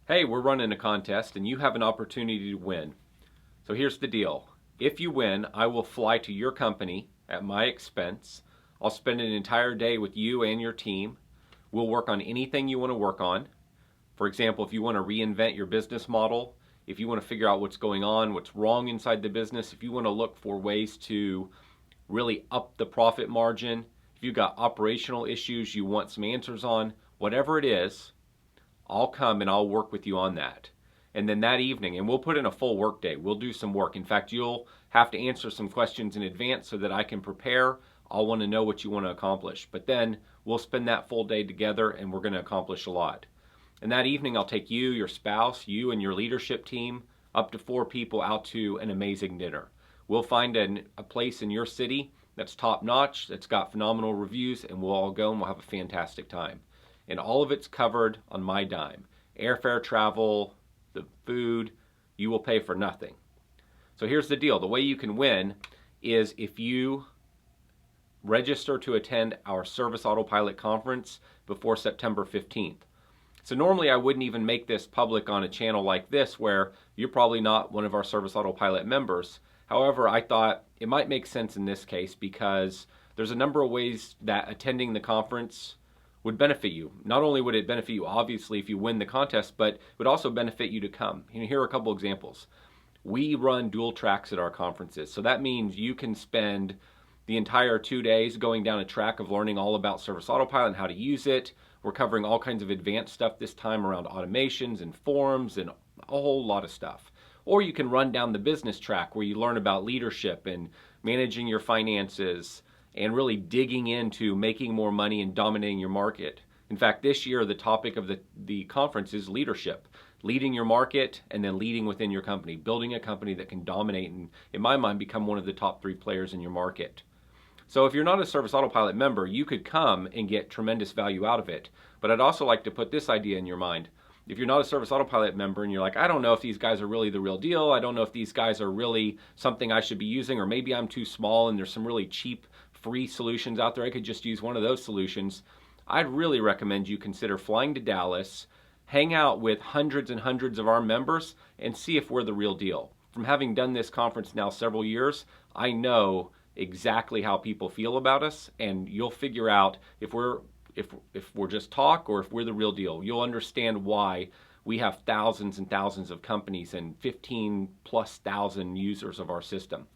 Hey, we're running a contest and you have an opportunity to win. So here's the deal. If you win, I will fly to your company at my expense. I'll spend an entire day with you and your team. We'll work on anything you want to work on. For example, if you want to reinvent your business model, if you want to figure out what's going on, what's wrong inside the business, if you want to look for ways to really up the profit margin, if you've got operational issues you want some answers on, whatever it is, I'll come and I'll work with you on that. And then that evening, and we'll put in a full work day. We'll do some work. In fact, you'll have to answer some questions in advance so that I can prepare. I'll want to know what you want to accomplish. But then we'll spend that full day together and we're going to accomplish a lot. And that evening, I'll take you, your spouse, you and your leadership team, up to 4 people out to an amazing dinner. We'll find a place in your city that's top notch, that's got phenomenal reviews, and we'll all go and we'll have a fantastic time. And all of it's covered on my dime. Airfare, travel, the food, you will pay for nothing. So here's the deal. The way you can win is if you register to attend our Service Autopilot Conference before September 15th. So normally I wouldn't even make this public on a channel like this where you're probably not one of our Service Autopilot members. However, I thought it might make sense in this case because there's a number of ways that attending the conference would benefit you. Not only would it benefit you obviously if you win the contest, but it would also benefit you to come. And here are a couple examples. We run dual tracks at our conferences. So that means you can spend the entire 2 days going down a track of learning all about Service Autopilot and how to use it. We're covering all kinds of advanced stuff this time around automations and forms and a whole lot of stuff. Or you can run down the business track where you learn about leadership and managing your finances and really digging into making more money and dominating your market. In fact, this year the topic of the conference is leadership. Leading your market and then leading within your company. Building a company that can dominate and, in my mind, become one of the top 3 players in your market. So if you're not a Service Autopilot member, you could come and get tremendous value out of it. But I'd also like to put this idea in your mind. If you're not a Service Autopilot member and you're like, I don't know if these guys are really the real deal, I don't know if these guys are really something I should be using, or maybe I'm too small and there's some really cheap free solutions out there, I could just use one of those solutions, I'd really recommend you consider flying to Dallas, hang out with hundreds and hundreds of our members, and see if we're the real deal. From having done this conference now several years, I know exactly how people feel about us, and you'll figure out if we're just talk or if we're the real deal. You'll understand why we have thousands and thousands of companies and 15,000+ users of our system.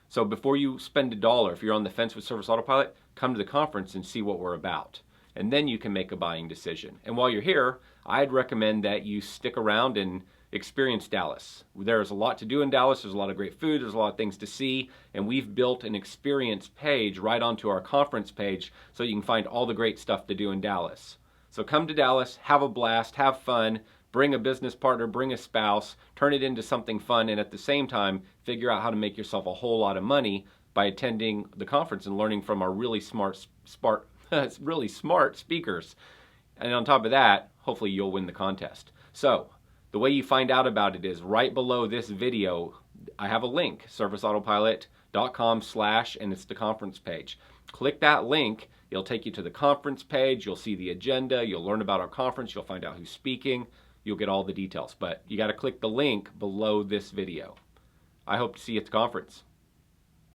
So before you spend $1, if you're on the fence with Service Autopilot, come to the conference and see what we're about. And then you can make a buying decision. And while you're here, I'd recommend that you stick around and experience Dallas. There's a lot to do in Dallas. There's a lot of great food. There's a lot of things to see. And we've built an experience page right onto our conference page so you can find all the great stuff to do in Dallas. So come to Dallas, have a blast, have fun, bring a business partner, bring a spouse, turn it into something fun, and at the same time, figure out how to make yourself a whole lot of money by attending the conference and learning from our really smart speakers. And on top of that, hopefully you'll win the contest. So the way you find out about it is right below this video, I have a link, serviceautopilot.com/ and it's the conference page. Click that link, it'll take you to the conference page, you'll see the agenda, you'll learn about our conference, you'll find out who's speaking, you'll get all the details. But you got to click the link below this video. I hope to see you at the conference.